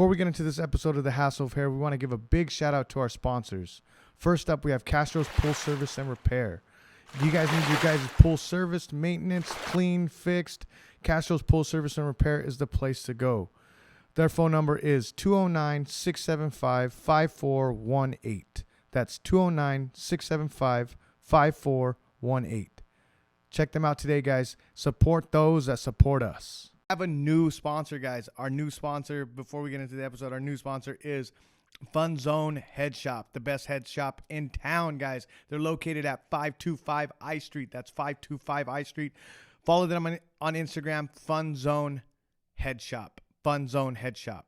Before we get into this episode of The Hassle of Hair, we want to give a big shout out to our sponsors. First up, we have Castro's Pool Service and Repair. If you guys need your guys' pool serviced, maintenance, clean, fixed, Castro's Pool Service and Repair is the place to go. Their phone number is 209-675-5418. That's 209-675-5418. Check them out today, guys. Support those that support us. I have a new sponsor, guys. Our new sponsor, before we get into the episode, our new sponsor is Fun Zone Head Shop, the best head shop in town, guys. They're located at 525 I Street. That's 525 I Street. Follow them on Instagram, Fun Zone Head Shop. Fun Zone Head Shop.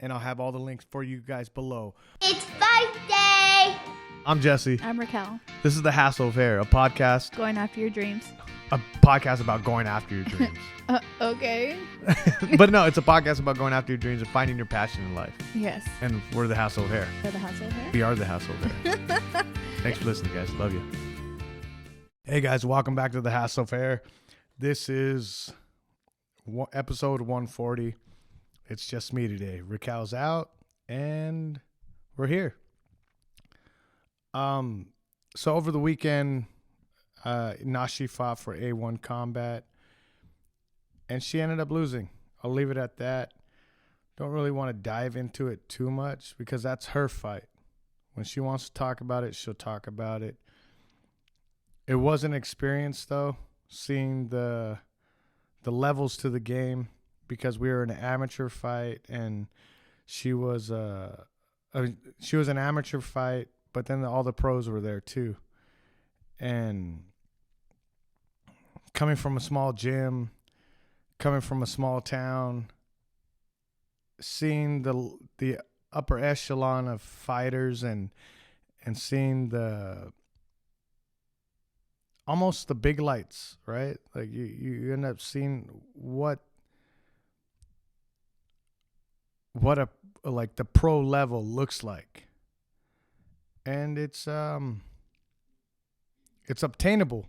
And I'll have all the links for you guys below. It's birthday! I'm Jesse. I'm Raquel. This is The Hassle of Hair, a podcast Going after your dreams. about going after your dreams. Okay. But no, it's a podcast about going after your dreams and finding your passion in life. Yes. And we're The Hassle of Hair. For the Hassle of Hair. We are The Hassle of Hair. Thanks for listening, guys. Love you. Hey, guys. Welcome back to The Hassle of Hair. This is episode 140. It's just me today. Raquel's out, and we're here. So over the weekend, Nashi fought for A1 Combat, and she ended up losing. I'll leave it at that. Don't really want to dive into it too much because that's her fight. When she wants to talk about it, she'll talk about it. It was an experience, though, seeing the levels to the game, because we were in an amateur fight, and she was an amateur fight, but then all the pros were there too. And coming from a small gym, coming from a small town, seeing the upper echelon of fighters and seeing almost the big lights, right? Like you end up seeing what the pro level looks like. And it's obtainable,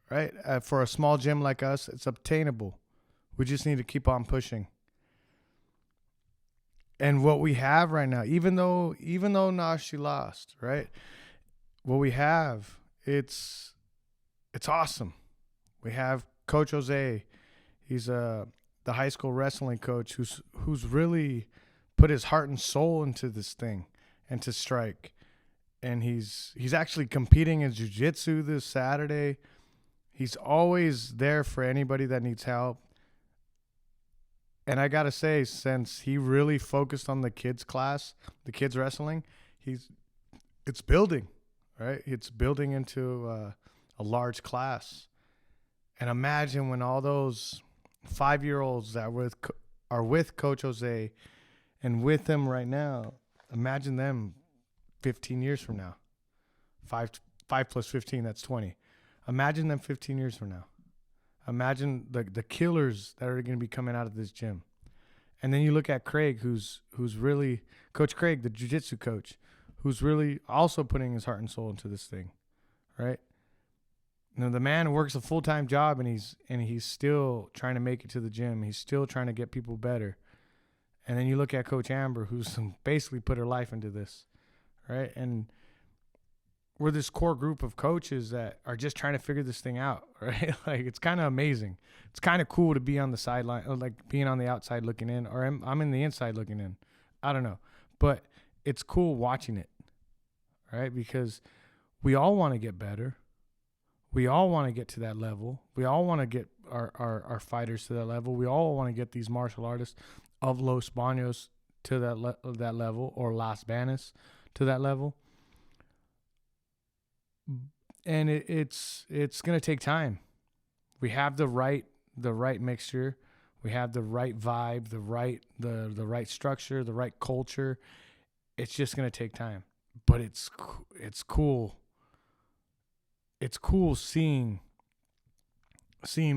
right? For a small gym like us, it's obtainable. We just need to keep on pushing. And what we have right now, even though Nashi lost, right? What we have, it's awesome. We have Coach Jose. He's the high school wrestling coach who's really put his heart and soul into this thing and to strike. And he's actually competing in jiu-jitsu this Saturday. He's always there for anybody that needs help. And I got to say, since he really focused on the kids class, the kids wrestling, it's building, right? It's building into a large class. And imagine when all those 5-year-olds that are with Coach Jose and with him right now, imagine them 15 years from now. 5 plus 15, that's 20. Imagine them 15 years from now. Imagine the killers that are going to be coming out of this gym. And then you look at Craig, who's really Coach Craig, the jiu-jitsu coach, who's really also putting his heart and soul into this thing, right? You know, the man works a full-time job, and he's still trying to make it to the gym. He's still trying to get people better. And then you look at Coach Amber, who's basically put her life into this, right? And we're this core group of coaches that are just trying to figure this thing out, right? Like, it's kind of amazing. It's kind of cool to be on the sideline, or like being on the outside looking in, or I'm in the inside looking in. I don't know. But it's cool watching it, right? Because we all want to get better. We all want to get to that level. We all want to get our fighters to that level. We all want to get these martial artists of Los Banos to that level, or Las Banas to that level. And it's going to take time. We have the right mixture. We have the right vibe, the right structure, the right culture. It's just going to take time. But it's cool. It's cool seeing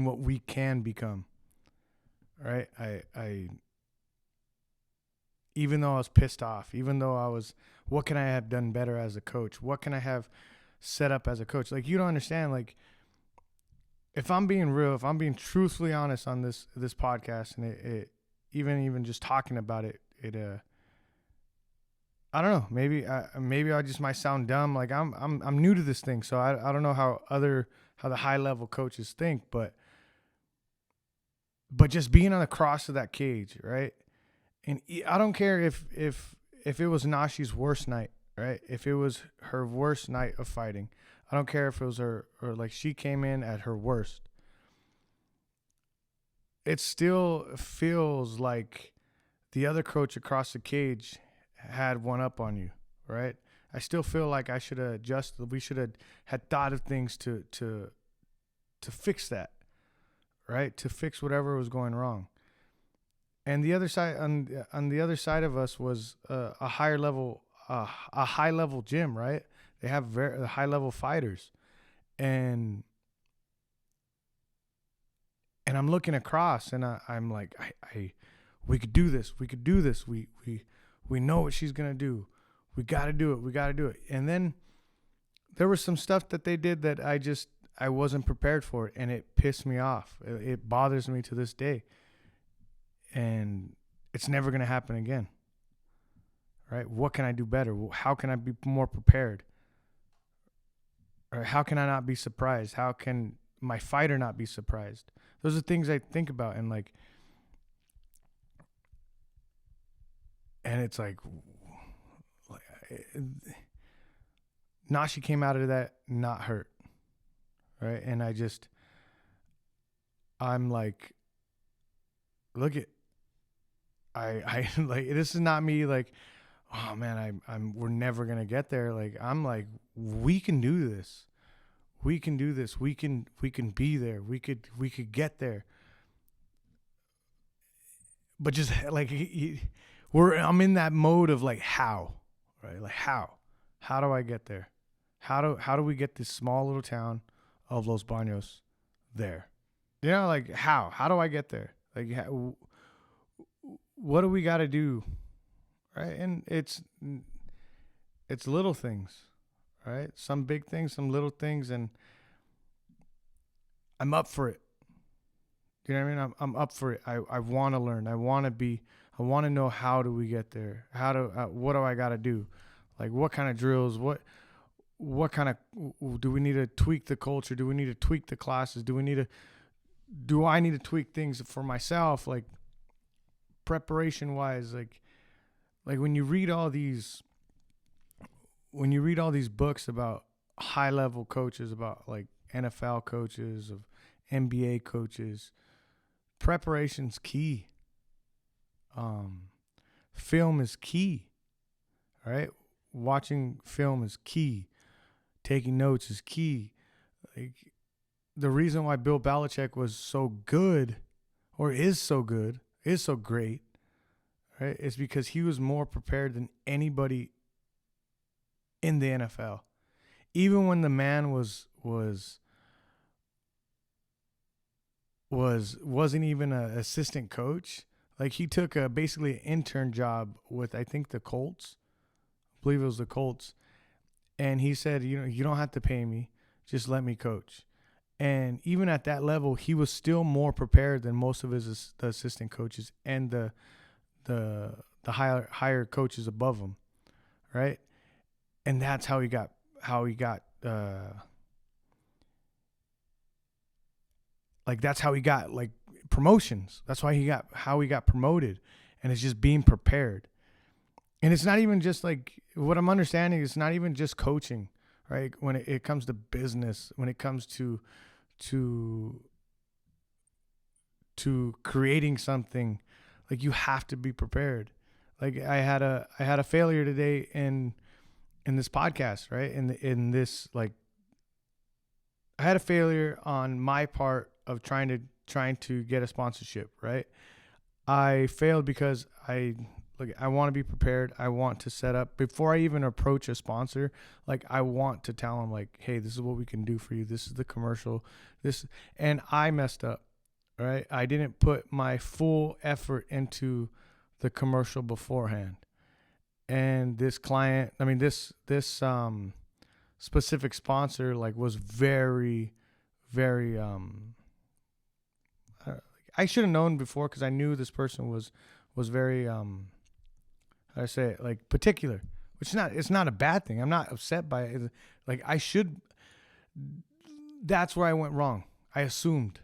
what we can become. Right? I even though I was pissed off, even though I was, what can I have done better as a coach? What can I have set up as a coach? Like, you don't understand. Like, if I'm being real, if I'm being truthfully honest on this podcast, and even just talking about it, I don't know. Maybe I just might sound dumb. Like I'm new to this thing, so I don't know how the high level coaches think, but just being on the cross of that cage, right? And I don't care if it was Nashi's worst night, right? If it was her worst night of fighting, I don't care if it was her or like she came in at her worst. It still feels like the other coach across the cage had one up on you, right? I still feel like I should have adjusted. We should have had thought of things to fix that, right? To fix whatever was going wrong. And the other side, on the other side of us was a higher level, a high level gym, right? They have very high level fighters, and I'm looking across, and I'm like, we could do this. We could do this. We know what she's gonna do. We got to do it. We got to do it. And then there was some stuff that they did that I wasn't prepared for it, and it pissed me off. It bothers me to this day. And it's never going to happen again. Right? What can I do better? How can I be more prepared? Or how can I not be surprised? How can my fighter not be surprised? Those are things I think about, and it's like Nashi came out of that not hurt. Right? And I'm like, look at, I like, this is not me like, oh man, we're never gonna get there. Like, I'm like, we can do this. We can do this. We can be there. We could get there. But just like I'm in that mode of like, how, right? Like how do I get there? How do we get this small little town of Los Baños there? You know, like how do I get there? Like, what do we got to do, right? And it's little things, right? Some big things, some little things, and I'm up for it. You know what I mean? I'm up for it. I want to learn. I want to know, how do we get there? What do I got to do? Like, what kind of drills? What kind of, do we need to tweak the culture? Do we need to tweak the classes? Do I need to tweak things for myself? Like, preparation wise, like when you read all these books about high level coaches, about like NFL coaches, of NBA coaches, preparation's key. Film is key, right? Watching film is key. Taking notes is key. Like, the reason why Bill Belichick was so good, or is so great, right, is because he was more prepared than anybody in the NFL. Even when the man wasn't even an assistant coach, like, he took basically an intern job with, I think, the Colts. I believe it was the Colts. And he said, you don't have to pay me, just let me coach. And even at that level, he was still more prepared than most of the assistant coaches and the higher coaches above him, right? And that's how he got like promotions. That's how he got promoted, and it's just being prepared. And it's not even just like, what I'm understanding, it's not even just coaching, right? When it comes to business, when it comes to creating something, like, you have to be prepared. Like, I had a failure today in this podcast, right? In this, like, I had a failure on my part of trying to get a sponsorship, right? I failed because I want to be prepared. I want to set up before I even approach a sponsor. Like, I want to tell them, like, hey, this is what we can do for you. This is the commercial. And I messed up, right? I didn't put my full effort into the commercial beforehand. And this client, this specific sponsor, like, was very, very, I should have known before because I knew this person was very how do I say it, like particular, which is not, it's not a bad thing. I'm not upset by it. Like I should. That's where I went wrong. I assumed,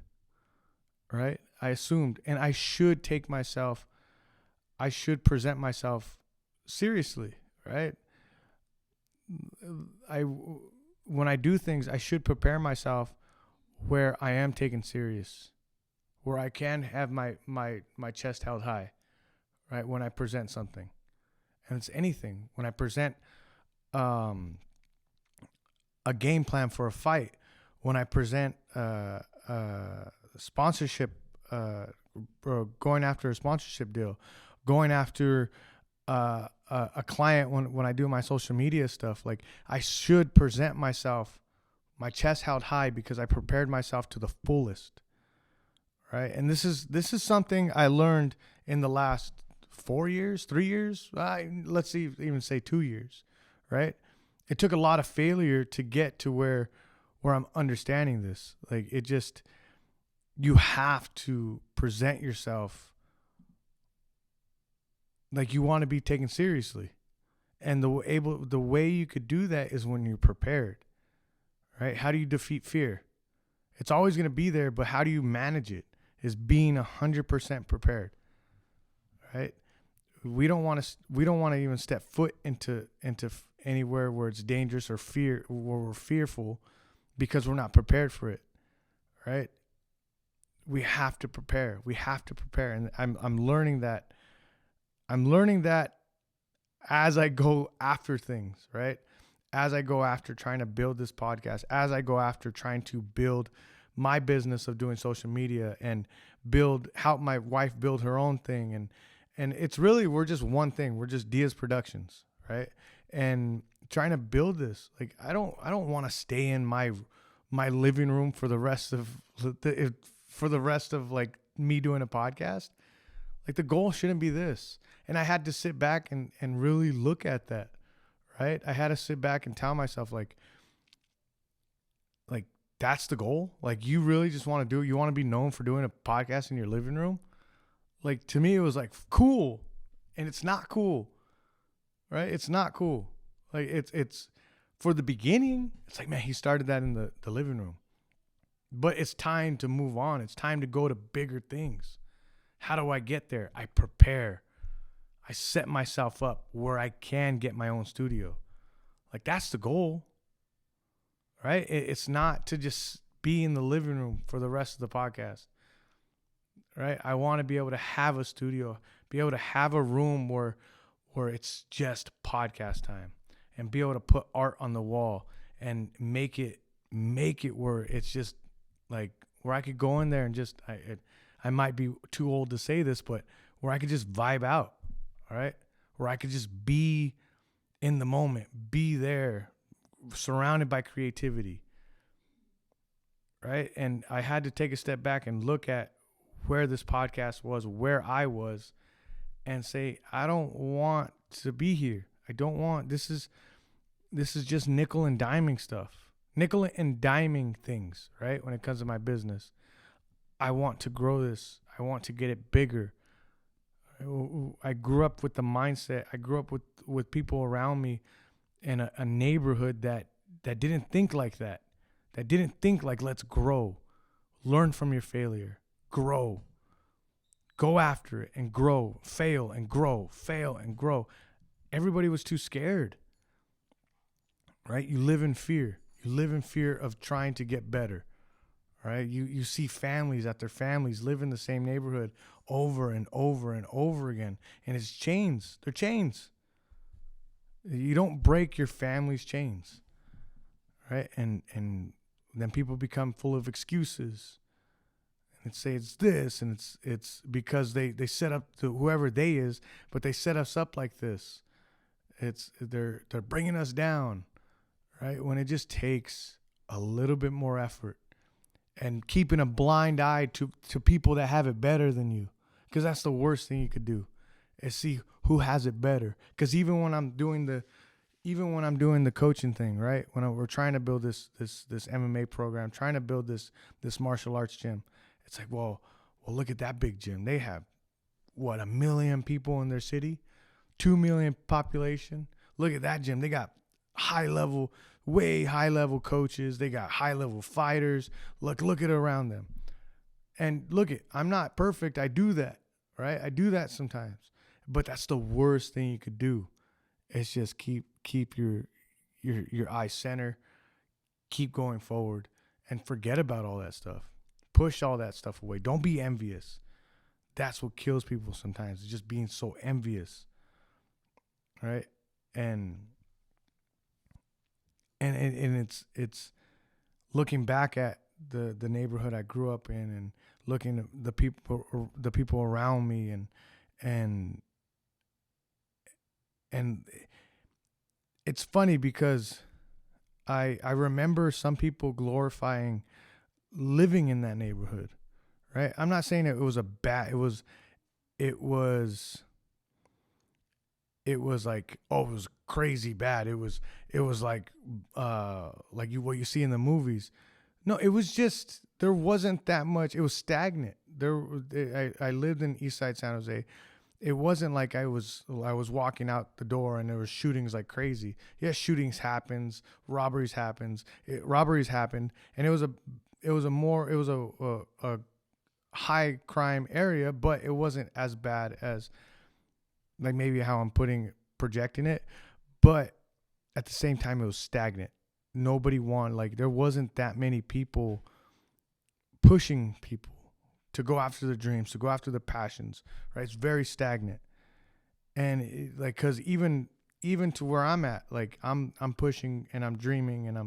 right? I assumed, and I should take myself. I should present myself seriously, right? When I do things, I should prepare myself where I am taken serious, where I can have my chest held high, right? When I present something, and it's anything. When I present a game plan for a fight, when I present sponsorship, or going after a sponsorship deal, going after a client, when I do my social media stuff, like I should present myself, my chest held high, because I prepared myself to the fullest, right? And this is something I learned in the last 4 years, 3 years, let's even say 2 years, right? It took a lot of failure to get to where I'm understanding this. Like it just, you have to present yourself like you want to be taken seriously. And the way you could do that is when you're prepared, right? How do you defeat fear? It's always going to be there, but how do you manage it is being 100% prepared, right? We don't want to even step foot into anywhere where it's dangerous or where we're fearful, because we're not prepared for it, right? We have to prepare. And I'm learning that. I'm learning that as I go after things, right? As I go after trying to build this podcast, as I go after trying to build my business of doing social media and help my wife build her own thing. And it's really, we're just one thing. We're just Diaz Productions, right? And trying to build this, like, I don't want to stay in my living room for the rest of like me doing a podcast. Like the goal shouldn't be this. And I had to sit back and really look at that, right? I had to sit back and tell myself like that's the goal. Like you really just want to you want to be known for doing a podcast in your living room. Like to me, it was like cool, and it's not cool, right? It's not cool. Like it's for the beginning. It's like, man, he started that in the living room, but it's time to move on. It's time to go to bigger things. How do I get there? I prepare. I set myself up where I can get my own studio. Like that's the goal, right? It's not to just be in the living room for the rest of the podcast, right? I want to be able to have a studio, be able to have a room where it's just podcast time, and be able to put art on the wall and make it where it's just like where I could go in there and just I might be too old to say this, but where I could just vibe out, all right? Where I could just be in the moment, be there, surrounded by creativity, right? And I had to take a step back and look at where this podcast was, where I was, and say, I don't want to be here. I don't want, this is just nickel and diming stuff, nickel and diming things, right? When it comes to my business, I want to grow this. I want to get it bigger. I grew up with the mindset. I grew up with people around me in a neighborhood that didn't think like that. That didn't think like, let's grow. Learn from your failure. Grow. Go after it and grow. Fail and grow. Fail and grow. Everybody was too scared, right? You live in fear. You live in fear of trying to get better, right? You see families after families live in the same neighborhood over and over and over again. And it's chains. They're chains. You don't break your family's chains, right? And then people become full of excuses and say it's this, and it's because they set up to whoever they is, but they set us up like this. They're bringing us down, right? When it just takes a little bit more effort and keeping a blind eye to people that have it better than you, because that's the worst thing you could do, is see who has it better. Because even when I'm doing the coaching thing, right? When we're trying to build this MMA program, trying to build this martial arts gym, it's like, well, Well, look at that big gym. They have, what, 1 million people in their city? 2 million population. Look at that gym. They got way high level coaches. They got high level fighters. Look at it around them. And I'm not perfect. I do that, right? I do that sometimes. But that's the worst thing you could do. It's just keep your eye center, keep going forward, and forget about all that stuff. Push all that stuff away. Don't be envious. That's what kills people sometimes. It's just being so envious, right? And it's looking back at the neighborhood I grew up in and looking at the people around me and it's funny because I remember some people glorifying living in that neighborhood, right? I'm not saying it was it was like, oh, it was crazy bad. It was like what you see in the movies. No, it was just, there wasn't that much. It was stagnant. I lived in East Side San Jose. It wasn't like I was walking out the door and there was shootings like crazy. Yes, shootings happens, robberies happened, and it was a high crime area, but it wasn't as bad as like maybe how I'm projecting it. But at the same time, it was stagnant. Nobody there wasn't that many people pushing people to go after their dreams, to go after their passions, right? It's very stagnant. And cause even to where I'm at, like I'm pushing and I'm dreaming and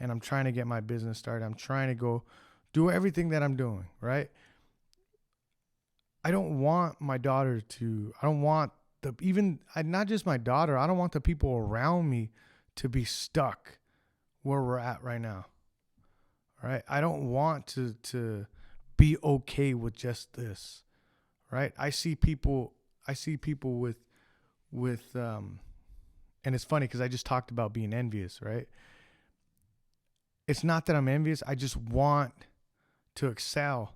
I'm trying to get my business started. I'm trying to go do everything that I'm doing, right? I don't want my daughter not just my daughter, I don't want the people around me to be stuck where we're at right now. Right? I don't want to be okay with just this. Right? I see people with and it's funny because I just talked about being envious, right? It's not that I'm envious, I just want to excel.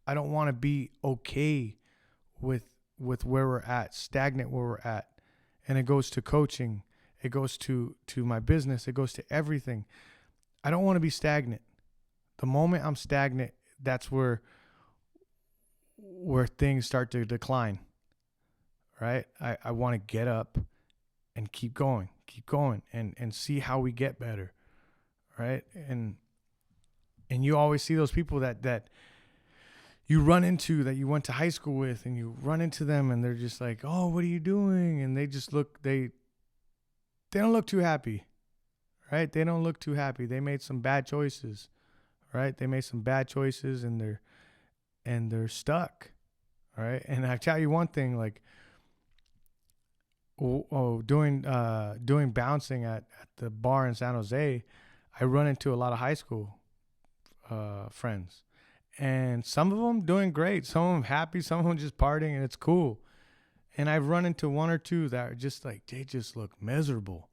I don't want to be okay with where we're at, stagnant where we're at. And it goes to coaching, it goes to my business, it goes to everything. I don't want to be stagnant. The moment I'm stagnant, that's where things start to decline. Right? I want to get up and keep going and see how we get better. Right? And you always see those people that you run into, that you went to high school with, and you run into them and they're just like, oh, what are you doing? And they just they don't look too happy, right? They don't look too happy. They made some bad choices, right? They made some bad choices and they're stuck, right? And I tell you one thing, like, doing bouncing at the bar in San Jose, I run into a lot of high school friends. And some of them doing great, some of them happy, some of them just partying, and it's cool. And I've run into one or two that are just like, they just look miserable,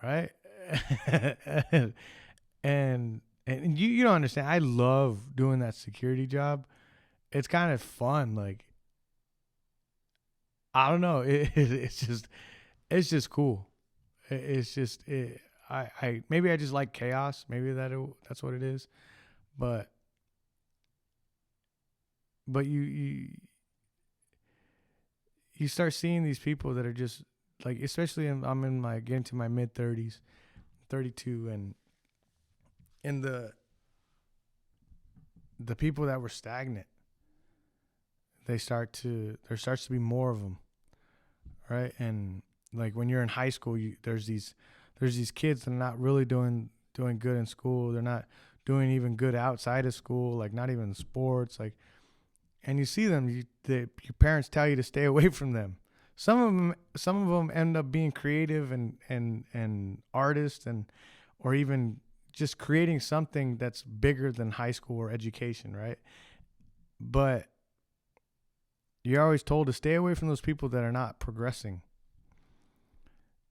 right? and you don't understand. I love doing that security job. It's kind of fun. Like, I don't know. It's just cool. Maybe I just like chaos. Maybe that's what it is. But you start seeing these people that are just like, especially I'm getting to my mid 30s, 32, and the people that were stagnant, there starts to be more of them, right? And like when you're in high school, there's these kids that are not really doing good in school. They're not doing even good outside of school, like not even in sports, like. And you see them, your parents tell you to stay away from them. Some of them end up being creative and artists or even just creating something that's bigger than high school or education, right? But you're always told to stay away from those people that are not progressing.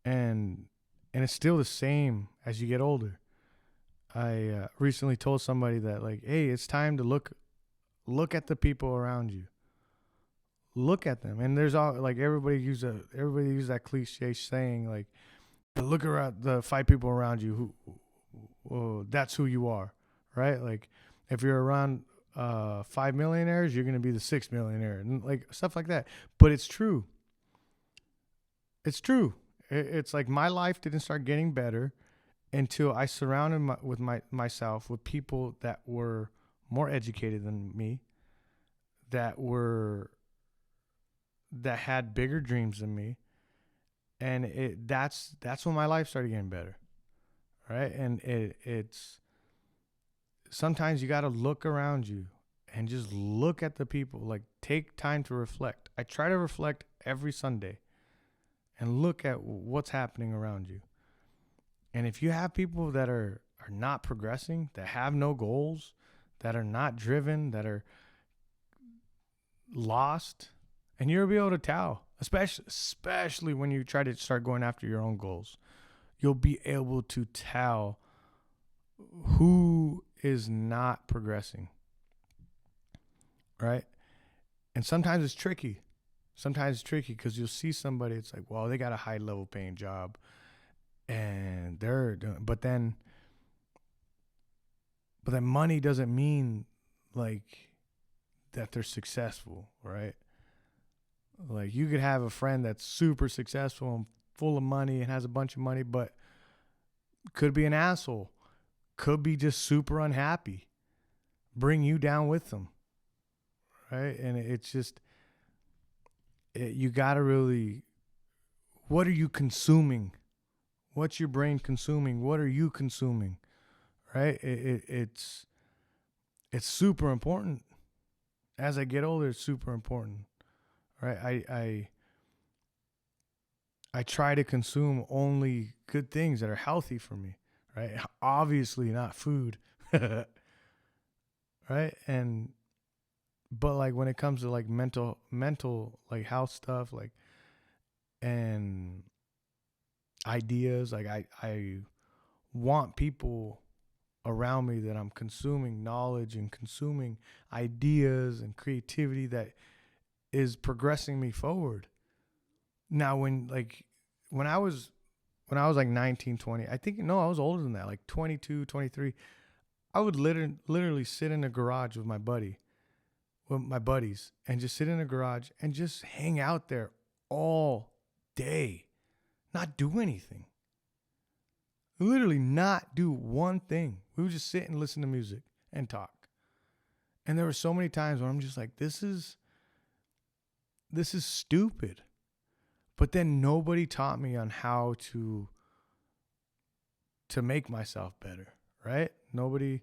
And it's still the same as you get older. I recently told somebody that, like, hey, it's time to look Look at the people around you. Look at them. And there's all like everybody use that cliche saying like, look around the 5 people around you who that's who you are, right? Like if you're around 5 millionaires, you're gonna be the 6th millionaire, and like stuff like that. But it's true. It's true. It's like my life didn't start getting better until I surrounded myself with people that were more educated than me, that had bigger dreams than me, and that's when my life started getting better, right? And it's sometimes you got to look around you and just look at the people. Like take time to reflect. I try to reflect every Sunday and look at what's happening around you. And if you have people that are not progressing, that have no goals, that are not driven, that are lost, and you'll be able to tell, especially when you try to start going after your own goals, you'll be able to tell who is not progressing, right? And sometimes it's tricky. Sometimes it's tricky because you'll see somebody, it's like, well, they got a high level paying job and they're doing, but then money doesn't mean like that they're successful, right? Like you could have a friend that's super successful and full of money and has a bunch of money, but could be an asshole, could be just super unhappy, bring you down with them, right? And it's just, you got to really, what are you consuming? What's your brain consuming? What are you consuming? Right? It's super important. As I get older, it's super important. Right? I try to consume only good things that are healthy for me. Right? Obviously not food. Right? But like when it comes to like mental like health stuff, like, and ideas, like I want people around me that I'm consuming knowledge and consuming ideas and creativity that is progressing me forward. Now when I was like 19, 20, I think, no, I was older than that, like 22, 23, I would literally sit in a garage with my buddies and just sit in a garage and just hang out there all day, not do anything. Literally not do one thing. We would just sit and listen to music and talk. And there were so many times when I'm just like, this is stupid. But then nobody taught me on how to make myself better, right? Nobody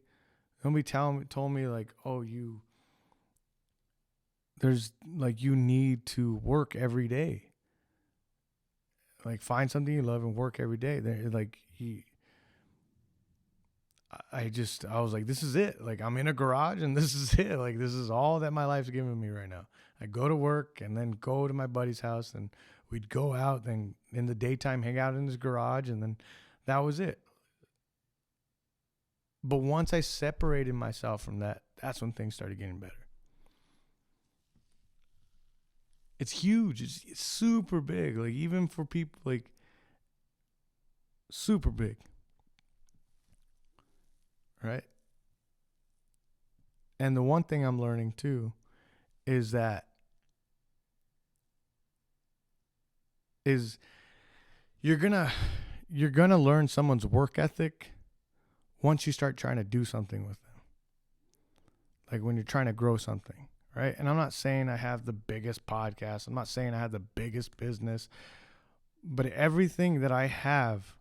told me like, oh, you need to work every day. Like find something you love and work every day. I was like, this is it. Like I'm in a garage and this is it. Like this is all that my life's giving me right now. I go to work and then go to my buddy's house and we'd go out, then in the daytime hang out in his garage, and then that was it. But once I separated myself from that, that's when things started getting better. It's huge. It's super big. Like even for people, like super big. Right? And the one thing I'm learning too is you're gonna learn someone's work ethic once you start trying to do something with them. Like when you're trying to grow something. Right? And I'm not saying I have the biggest podcast. I'm not saying I have the biggest business. But everything that I have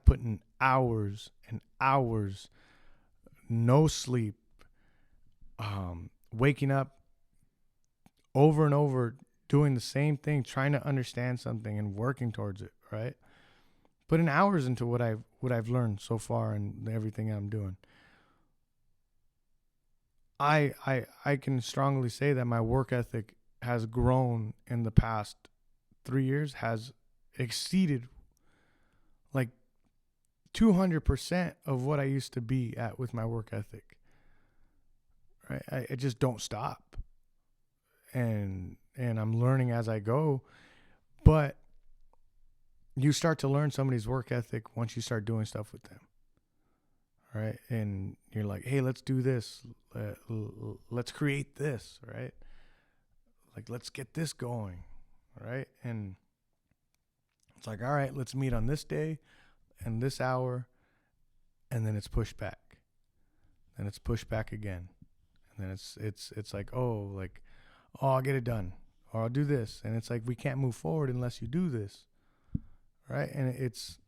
put in hours and hours, no sleep, waking up over and over, doing the same thing, trying to understand something and working towards it, right? Putting hours into what I've learned so far and everything I'm doing. I can strongly say that my work ethic has grown in the past 3 years, has exceeded like 200% of what I used to be at with my work ethic. right? I just don't stop. And I'm learning as I go. But you start to learn somebody's work ethic once you start doing stuff with them. Right? And you're like, hey, let's do this. Let's create this, right? Like, let's get this going, right? And it's like, all right, let's meet on this day and this hour, and then it's pushed back. Then it's pushed back again. And then it's like, oh, I'll get it done, or I'll do this. And it's like, we can't move forward unless you do this, right? And it's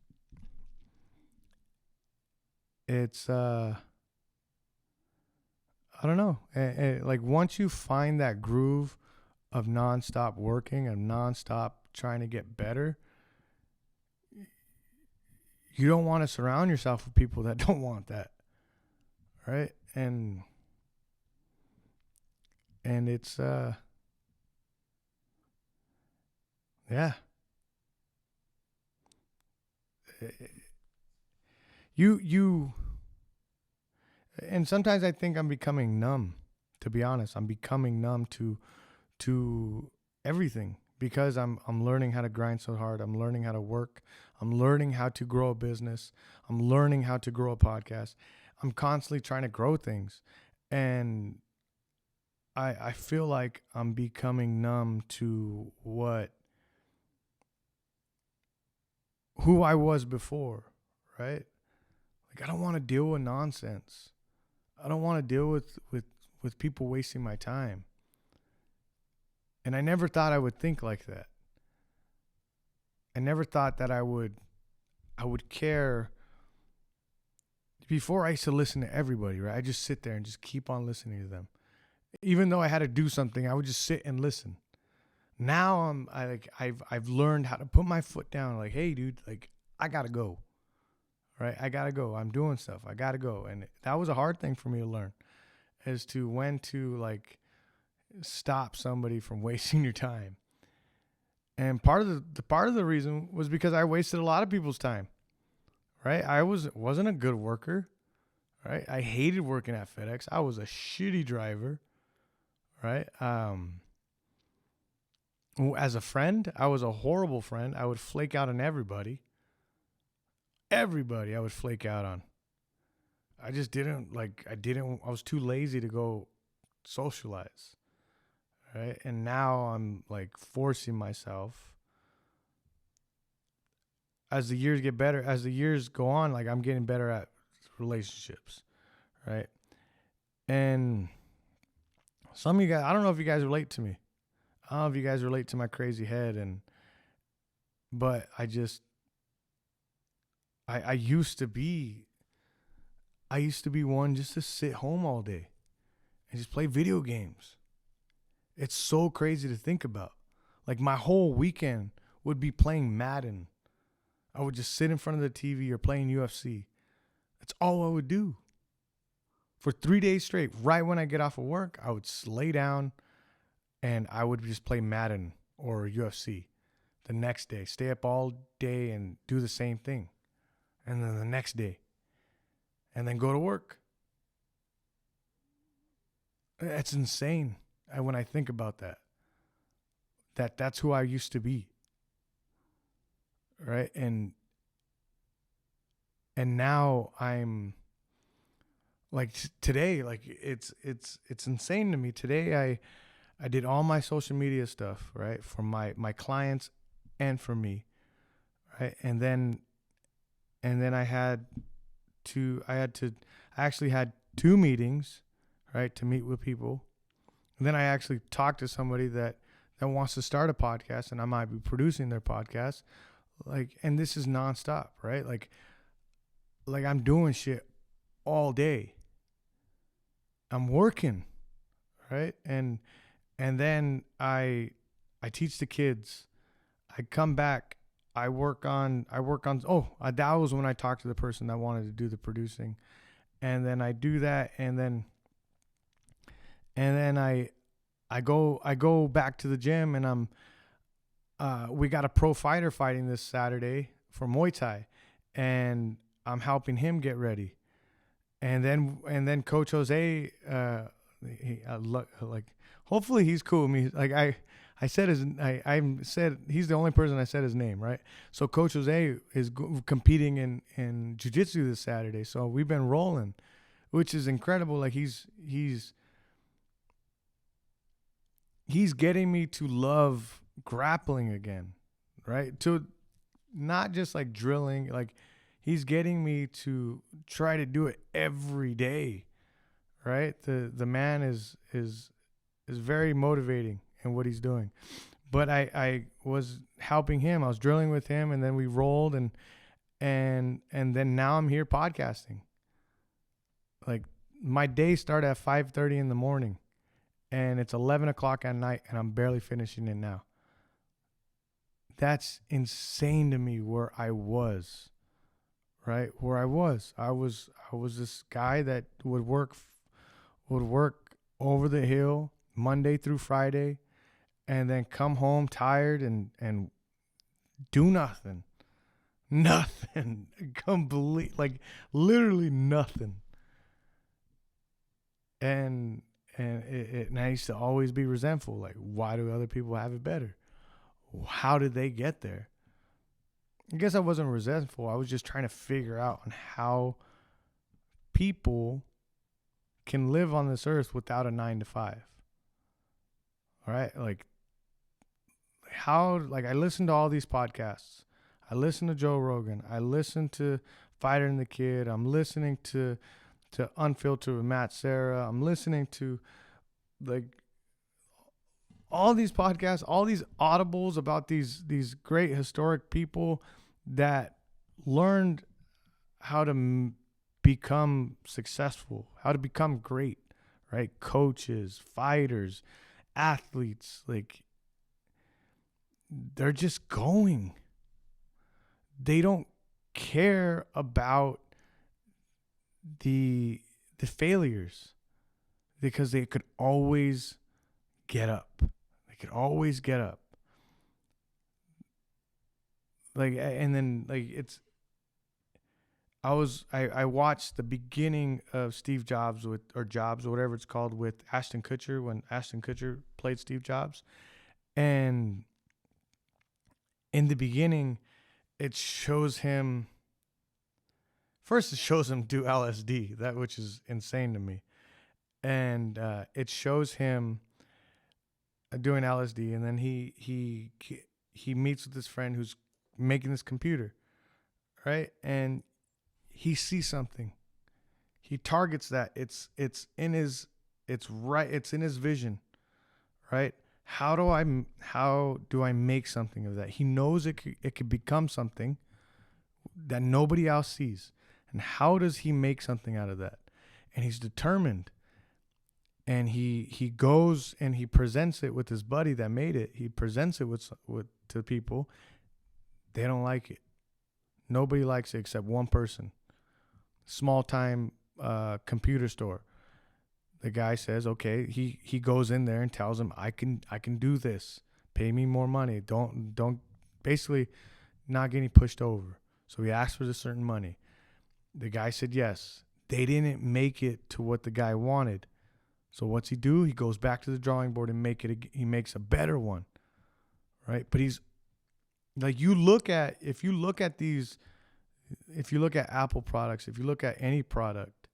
I don't know. Like, once you find that groove of nonstop working and nonstop trying to get better, you don't want to surround yourself with people that don't want that, right? And it's yeah. You and sometimes I think I'm becoming numb, to be honest. I'm becoming numb to everything, because I'm learning how to grind so hard. I'm learning how to work. I'm learning how to grow a business. I'm learning how to grow a podcast. I'm constantly trying to grow things. And I feel like I'm becoming numb to who I was before, right? Like, I don't want to deal with nonsense. I don't want to deal with people wasting my time. And I never thought I would think like that. I never thought that I would care. Before, I used to listen to everybody, right? I just sit there and just keep on listening to them. Even though I had to do something, I would just sit and listen. Now I've learned how to put my foot down. Like, hey, dude, like, I gotta go. Right? I gotta go. I'm doing stuff. I gotta go. And that was a hard thing for me to learn, as to when to, like, stop somebody from wasting your time. And part of the reason was because I wasted a lot of people's time. Right? I wasn't a good worker. Right? I hated working at FedEx. I was a shitty driver. Right? As a friend, I was a horrible friend. I would flake out on everybody. Everybody I would flake out on. I was too lazy to go socialize. Right? And now I'm, like, forcing myself. As the years get better, as the years go on, like, I'm getting better at relationships. Right? And some of you guys, I don't know if you guys relate to me. I don't know if you guys relate to my crazy head, but I used to be one just to sit home all day and just play video games. It's so crazy to think about. Like, my whole weekend would be playing Madden. I would just sit in front of the TV or playing UFC. That's all I would do. For 3 days straight, right when I get off of work, I would lay down and I would just play Madden or UFC. The next day, stay up all day and do the same thing. And then the next day, and then go to work. That's insane when I think about that. That's who I used to be. Right? And now I'm, like, today, like, it's insane to me. Today I did all my social media stuff, right? For my clients and for me. Right? And then I actually had 2 meetings, right, to meet with people. And then I actually talked to somebody that wants to start a podcast, and I might be producing their podcast. Like, and this is nonstop, right? Like I'm doing shit all day. I'm working, right? And then I teach the kids. I come back. I work on. That was when I talked to the person that wanted to do the producing, and then I do that, and then I go back to the gym, and we got a pro fighter fighting this Saturday for Muay Thai, and I'm helping him get ready, and then Coach Jose, like hopefully he's cool with me. Like I said I said he's the only person I said his name, right? So Coach Jose is competing in jiu-jitsu this Saturday. So we've been rolling, which is incredible. Like he's getting me to love grappling again, right? To not just like drilling, like he's getting me to try to do it every day, right? The man is very motivating in what he's doing. But I was helping him. I was drilling with him, and then we rolled, and then now I'm here podcasting. Like my day started at 5:30 in the morning, and it's 11 o'clock at night, and I'm barely finishing it now. That's insane to me where I was, right? Where I was this guy that would work over the hill Monday through Friday, and then come home tired and do nothing, complete, like literally nothing. And I used to always be resentful. Like, why do other people have it better? How did they get there? I guess I wasn't resentful. I was just trying to figure out on how people can live on this earth without a 9 to 5. All right. Like I listen to all these podcasts. I listen to Joe Rogan. I listen to Fighter and the Kid. I'm listening to Unfiltered with Matt Serra. I'm listening to like all these podcasts, all these audibles about these great historic people that learned how to become successful, how to become great, right? Coaches, fighters, athletes, like they're just going. They don't care about the failures because they could always get up. They could always get up. Like, and then like I watched the beginning of Steve Jobs or whatever it's called with Ashton Kutcher, when Ashton Kutcher played Steve Jobs. And in the beginning, it shows him do LSD, which is insane to me. And it shows him doing LSD, and then he meets with his friend who's making this computer, right? And he sees something. He targets that. It's in his vision, right? How do I make something of that? He knows it could become something that nobody else sees. And how does he make something out of that? And he's determined. And he goes and he presents it with his buddy that made it. He presents it to people. They don't like it. Nobody likes it except one person. Small time computer store. The guy says, okay, he goes in there and tells him, I can do this. Pay me more money. Don't basically not getting pushed over. So he asked for a certain money. The guy said yes. They didn't make it to what the guy wanted. So what's he do? He goes back to the drawing board and he makes a better one. Right? But he's like, if you look at Apple products, if you look at any product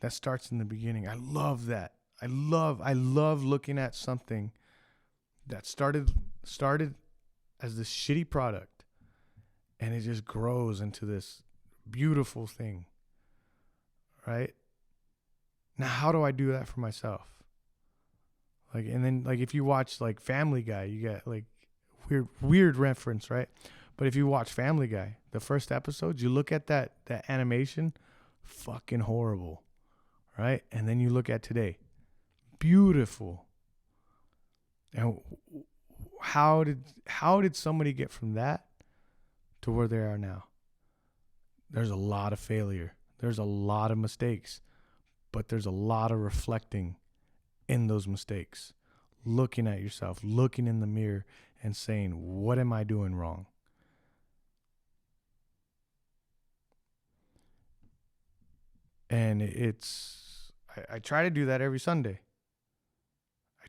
that starts in the beginning, I love that. I love looking at something that started as this shitty product, and it just grows into this beautiful thing. Right? Now, how do I do that for myself? Like, and then like if you watch like Family Guy, you get like weird reference, right? But if you watch Family Guy, the first episode, you look at that animation, fucking horrible, right? And then you look at today, beautiful. And how did somebody get from that to where they are now? There's a lot of failure. There's a lot of mistakes, but there's a lot of reflecting in those mistakes, looking at yourself, looking in the mirror and saying, what am I doing wrong? And I try to do that every Sunday.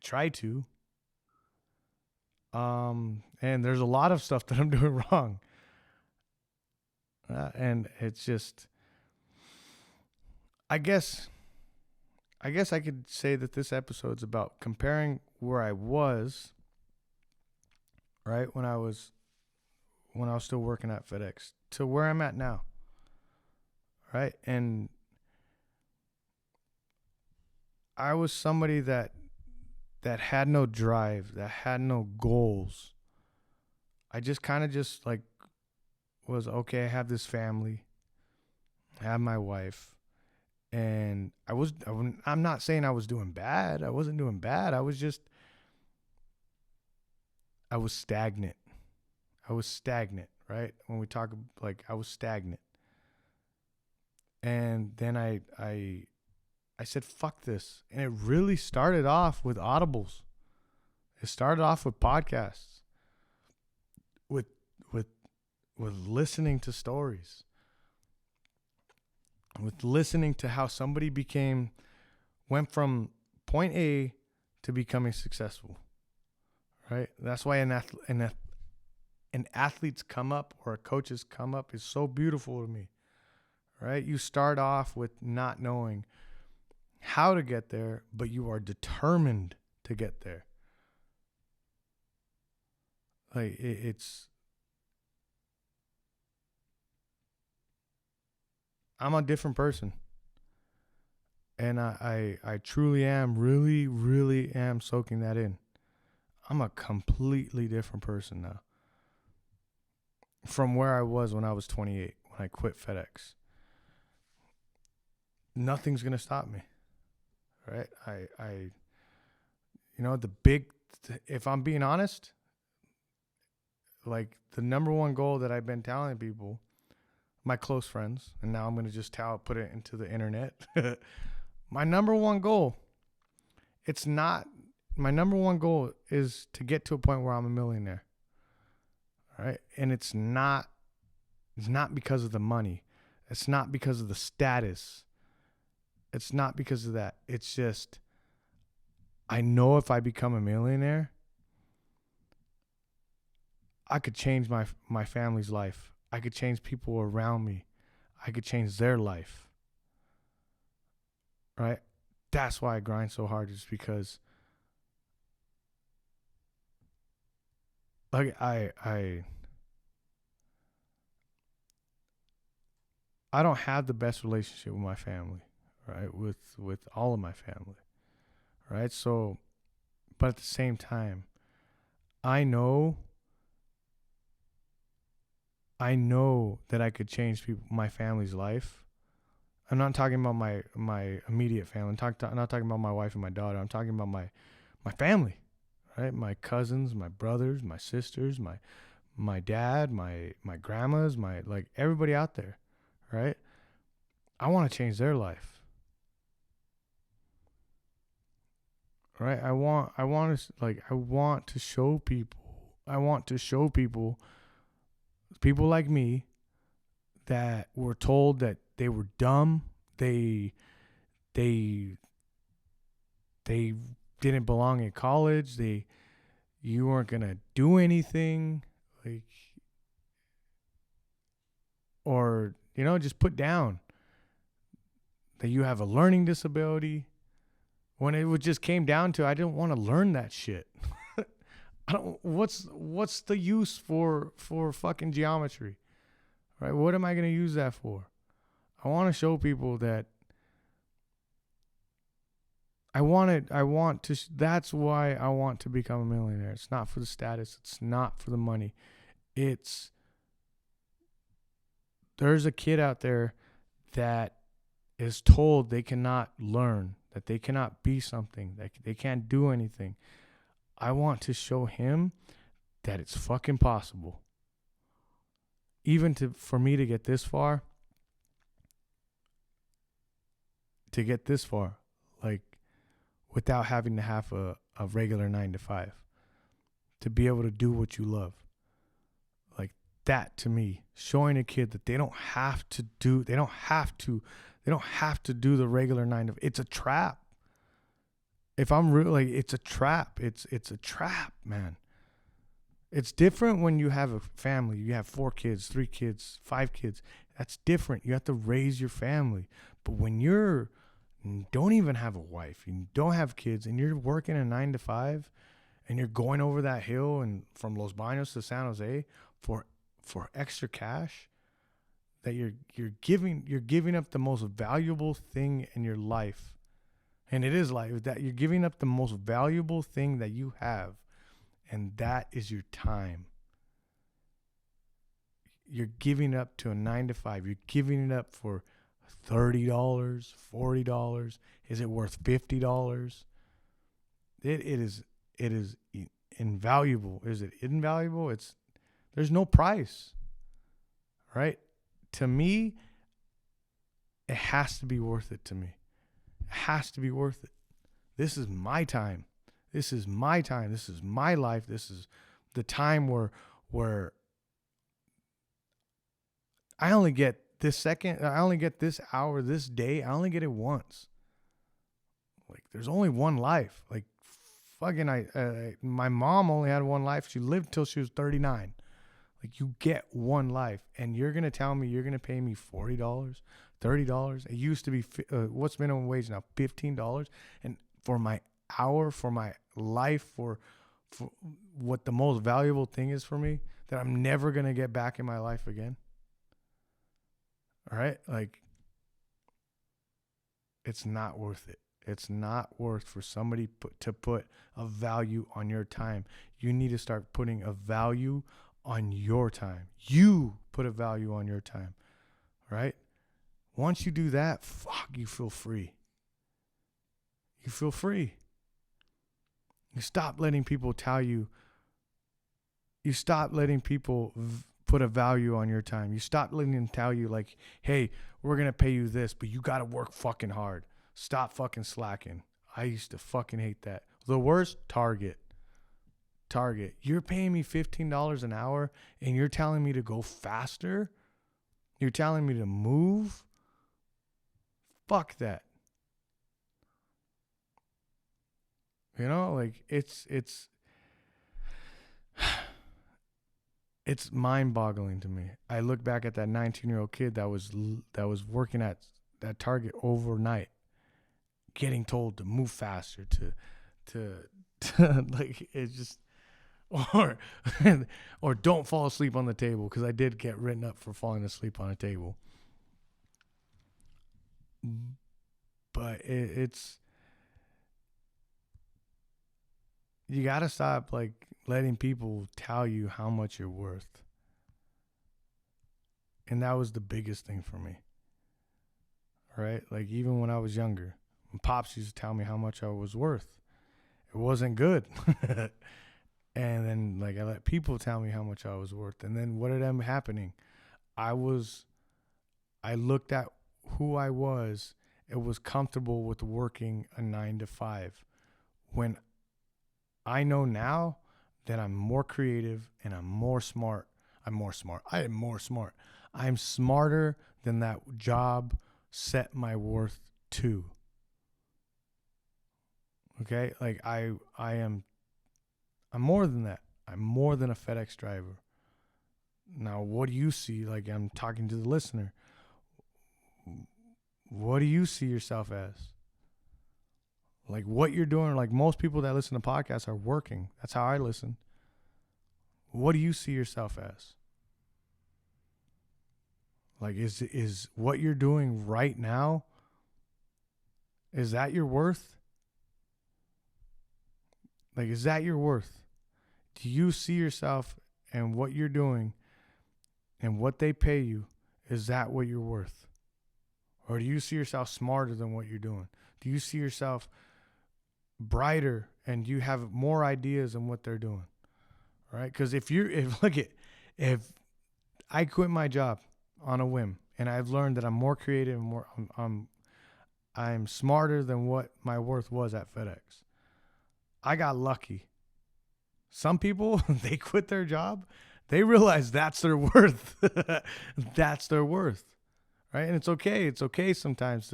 try to. And there's a lot of stuff that I'm doing wrong. And it's just, I guess I could say that this episode's about comparing where I was, right, when I was still working at FedEx to where I'm at now. Right? And I was somebody that had no drive, that had no goals. I just kind of just like was, okay, I have this family, I have my wife, and I'm not saying I was doing bad. I wasn't doing bad. I was stagnant. I was stagnant, right? When we talk, like, I was stagnant. And then I said, fuck this. And it really started off with audibles. It started off with podcasts, with listening to stories, with listening to how somebody went from point A to becoming successful, right? That's why an athlete's come up or a coach's come up is so beautiful to me, right? You start off with not knowing how to get there, but you are determined to get there. Like, I'm a different person. And I truly am, really, really am soaking that in. I'm a completely different person now from where I was when I was 28, when I quit FedEx. Nothing's going to stop me. Right? If I'm being honest, like, the number one goal that I've been telling people, my close friends, and now I'm going to just put it into the internet. My number one goal is to get to a point where I'm a millionaire. All right? And it's not because of the money. It's not because of the status. It's not because of that. It's just, I know if I become a millionaire, I could change my family's life. I could change people around me. I could change their life. Right? That's why I grind so hard, is because like I don't have the best relationship with my family, right? With all of my family. Right? So, but at the same time, I know that I could change my family's life. I'm not talking about my immediate family. I'm not talking about my wife and my daughter. I'm talking about my family, right? My cousins, my brothers, my sisters, my dad, my grandmas, like, everybody out there, right? I want to change their life, right? I want to show people. People like me that were told that they were dumb, they didn't belong in college, you weren't gonna do anything, like, or just put down that you have a learning disability. When it just came down to, I didn't want to learn that shit. What's the use for fucking geometry, right? What am I going to use that for? I want to show people that that's why I want to become a millionaire. It's not for the status. It's not for the money. There's a kid out there that is told they cannot learn, that they cannot be something, that they can't do anything. I want to show him that it's fucking possible. Even for me to get this far, like, without having to have a regular 9 to 5, to be able to do what you love. Like, that, to me, showing a kid that they don't have to do the regular 9 to 5. It's a trap. if I'm real, like, it's a trap. It's a trap, man. It's different when you have a family. You have 4 kids, 3 kids, 5 kids. That's different. You have to raise your family. But when you don't even have a wife, you don't have kids, and you're working a 9 to 5, and you're going over that hill and from Los Baños to San Jose for extra cash, that you're giving up the most valuable thing in your life. And it is life, that you're giving up the most valuable thing that you have, and that is your time. You're giving up to a 9 to 5. You're giving it up for $30, $40. Is it worth $50? It is invaluable. Is it invaluable? There's no price, right? To me, it has to be worth it to me. It has to be worth it. This is my time. This is my time. This is my life. This is the time where I only get this second. I only get this hour, this day. I only get it once. Like, there's only one life. Like, fucking, my mom only had one life. She lived till she was 39. Like, you get one life, and you're gonna tell me you're gonna pay me $40, $30. It used to be what's minimum wage now? $15, and for my hour, for my life, for what the most valuable thing is for me that I'm never gonna get back in my life again. All right, like, it's not worth it. It's not worth for somebody to put a value on your time. You need to start putting a value on your time. You put a value on your time, right? Once you do that, you feel free. You feel free. You stop letting people tell you. You stop letting people put a value on your time. You stop letting them tell you, like, hey, we're going to pay you this, but you got to work fucking hard. Stop fucking slacking. I used to fucking hate that. The worst, Target. You're paying me $15 an hour, and you're telling me to go faster? You're telling me to move? Fuck that. You know, like, it's mind-boggling to me. I look back at that 19-year-old kid that was working at that Target overnight, getting told to move faster, to like, it's just, or don't fall asleep on the table, because I did get written up for falling asleep on a table. But it's you got to stop, like, letting people tell you how much you're worth. And that was the biggest thing for me. Right? Like, even when I was younger, when Pops used to tell me how much I was worth, it wasn't good. And then, like, I let people tell me how much I was worth. And then what ended up happening? I looked at who I was. It was comfortable with working a 9 to 5. When I know now that I'm more creative and I'm more smart. I am more smart. I'm smarter than that job set my worth to. Okay? Like, I'm more than that. I'm more than a FedEx driver. Now, what do you see? Like, I'm talking to the listener. What do you see yourself as? Like, what you're doing, like, most people that listen to podcasts are working. That's how I listen. What do you see yourself as? Like, is what you're doing right now, is that your worth? Like, is that your worth? Do you see yourself and what you're doing and what they pay you, is that what you're worth? Or do you see yourself smarter than what you're doing? Do you see yourself brighter and you have more ideas than what they're doing? Right? Because if I quit my job on a whim and I've learned that I'm more creative and I'm smarter than what my worth was at FedEx, I got lucky. Some people, they quit their job, they realize that's their worth. That's their worth. Right? And it's okay. It's okay sometimes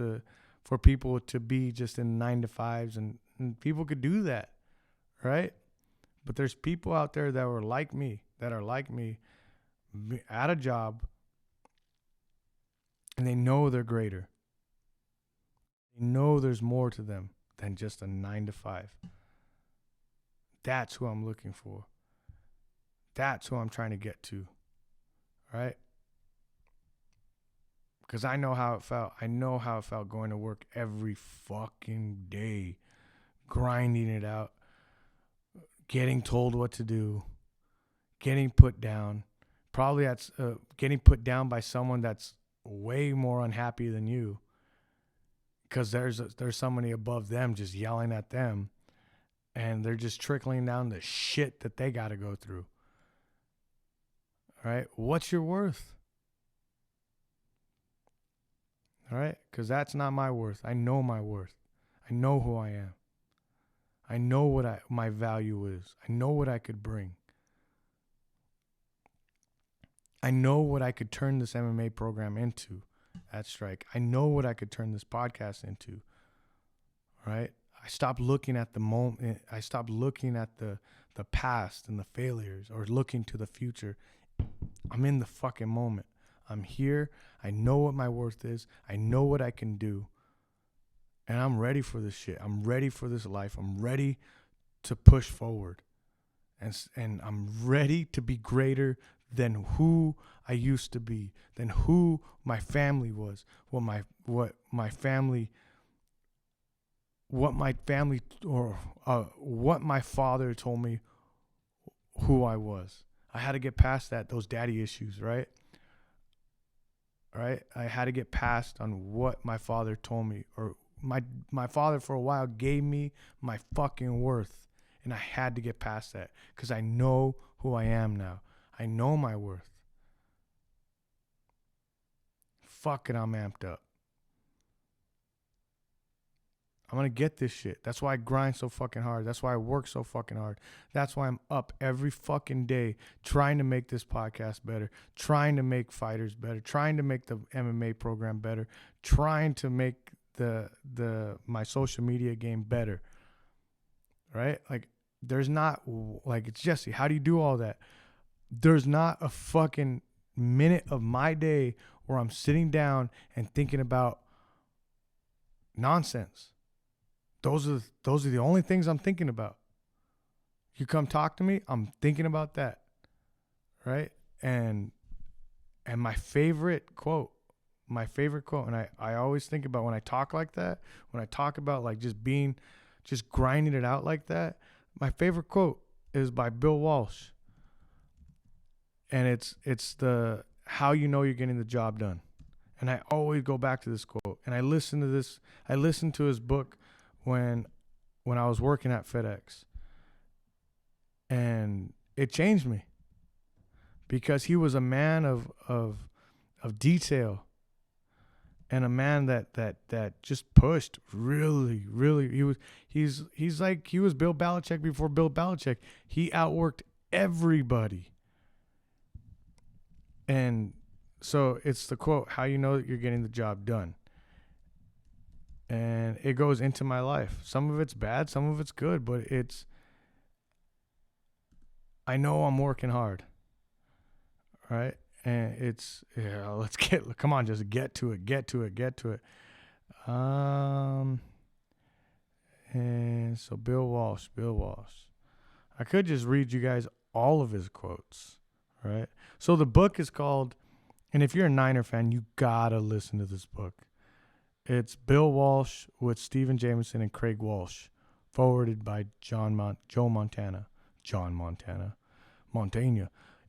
for people to be just in 9 to 5s and and people could do that, right? But there's people out there that are like me, at a job, and they know they're greater. They know there's more to them than just a 9 to 5. That's who I'm looking for. That's who I'm trying to get to, right? Because I know how it felt. I know how it felt going to work every fucking day, grinding it out, getting told what to do, getting put down. Probably that's getting put down by someone that's way more unhappy than you, because there's somebody above them just yelling at them, and they're just trickling down the shit that they got to go through. All right, what's your worth? All right, because that's not my worth. I know my worth. I know who I am. I know what my value is. I know what I could bring. I know what I could turn this MMA program into at Strike. I know what I could turn this podcast into. Right? I stopped looking at the moment. I stopped looking at the past and the failures, or looking to the future. I'm in the fucking moment. I'm here. I know what my worth is. I know what I can do. And I'm ready for this shit. I'm ready for this life. I'm ready to push forward. And I'm ready to be greater than who I used to be, than who my family was, what my family what my father told me who I was. I had to get past those daddy issues, right? Right? I had to get past on what my father told me, or my father for a while gave me my fucking worth, and I had to get past that because I know who I am now. I know my worth. Fuck it, I'm amped up. I'm going to get this shit. That's why I grind so fucking hard. That's why I work so fucking hard. That's why I'm up every fucking day trying to make this podcast better, trying to make fighters better, trying to make the MMA program better, trying to make my social media game better. Right? Like, there's not, like, it's Jesse, how do you do all that? There's not a fucking minute of my day where I'm sitting down and thinking about nonsense. Those are the only things I'm thinking about. You come talk to me, I'm thinking about that. Right? And my favorite quote, and I always think about when I talk like that, when I talk about like just grinding it out like that, my favorite quote is by Bill Walsh. And it's the how you know you're getting the job done. And I always go back to this quote. And I listened to his book when I was working at FedEx. And it changed me. Because he was a man of detail. And a man that just pushed really, really. He's like he was Bill Belichick before Bill Belichick. He outworked everybody. And so it's the quote, how you know that you're getting the job done. And it goes into my life. Some of it's bad, some of it's good, but I know I'm working hard. Right? And come on, just get to it. And so Bill Walsh. I could just read you guys all of his quotes. Right? So the book is called, and if you're a Niner fan, you gotta listen to this book. It's Bill Walsh with Stephen Jameson and Craig Walsh, forwarded by Montana.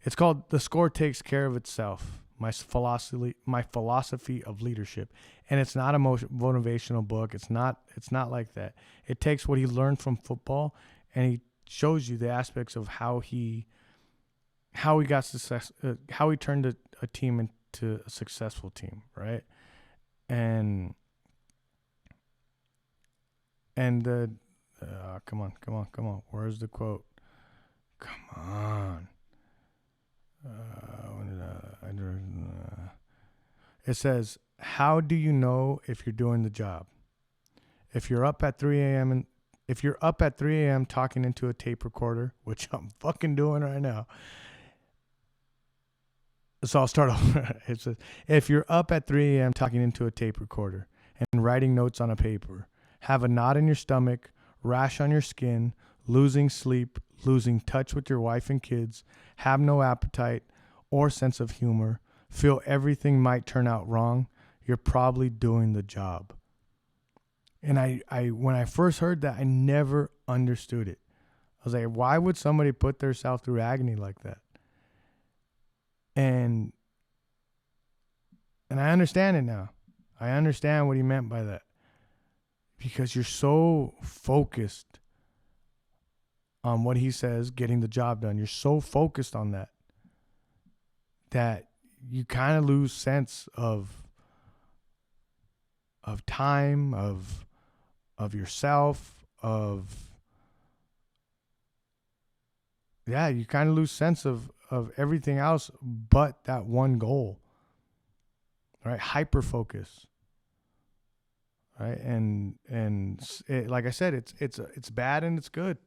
It's called The Score Takes Care of Itself, my philosophy of leadership. And it's not a motivational book. It's not like that. It takes what he learned from football, and he shows you the aspects of how he got success, how he turned a team into a successful team, right? And the come on. Where's the quote? Come on. It says, "How do you know if you're doing the job? If you're up at 3 a.m. if you're up at 3 a.m. talking into a tape recorder, which I'm fucking doing right now. So I'll start over. It says, if you're up at 3 a.m. talking into a tape recorder and writing notes on a paper, have a knot in your stomach, rash on your skin, losing sleep, losing touch with your wife and kids, have no appetite or sense of humor, feel everything might turn out wrong, you're probably doing the job. And I when I first heard that, I never understood it. I was like, why would somebody put themselves through agony like that? And I understand it now. I understand what he meant by that. Because you're so focused on what he says, getting the job done. You're so focused on that you kind of lose sense of time, of yourself, you kind of lose sense of everything else but that one goal. Right? Hyper focus. Right? And it, like I said, it's bad and it's good.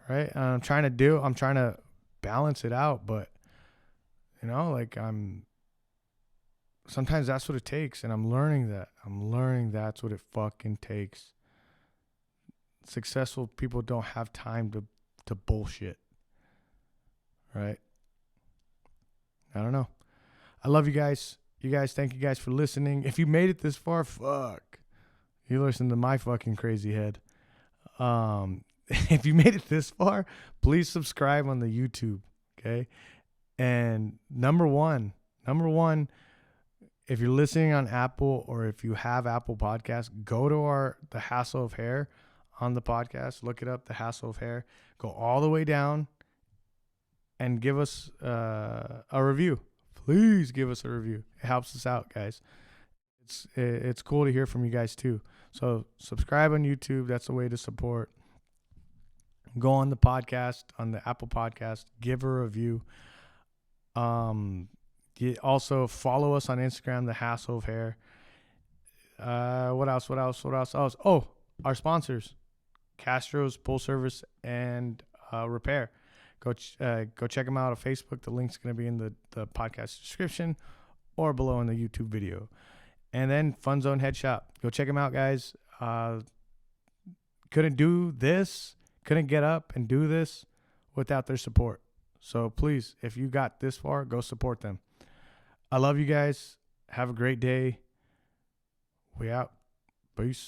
Right? And I'm trying to balance it out, but sometimes that's what it takes, and I'm learning that's what it fucking takes. Successful people don't have time to bullshit. Right? I don't know. I love you guys. Thank you guys for listening. If you made it this far, fuck. You listen to my fucking crazy head. If you made it this far, please subscribe on the YouTube, okay? And number one, if you're listening on Apple or if you have Apple Podcasts, go to The Hassle of Hair on the podcast. Look it up, The Hassle of Hair. Go all the way down and give us a review. Please give us a review. It helps us out, guys. It's cool to hear from you guys too. So subscribe on YouTube. That's the way to support. Go on the podcast, on the Apple Podcast. Give a review. Also follow us on Instagram, The Hassle of Hair. What else? Oh, our sponsors, Castro's Pull Service and Repair. Go check them out on Facebook. The link's going to be in the podcast description or below in the YouTube video. And then Fun Zone Head Shop. Go check them out, guys. Couldn't get up and do this without their support. So please, if you got this far, go support them. I love you guys. Have a great day. We out. Peace.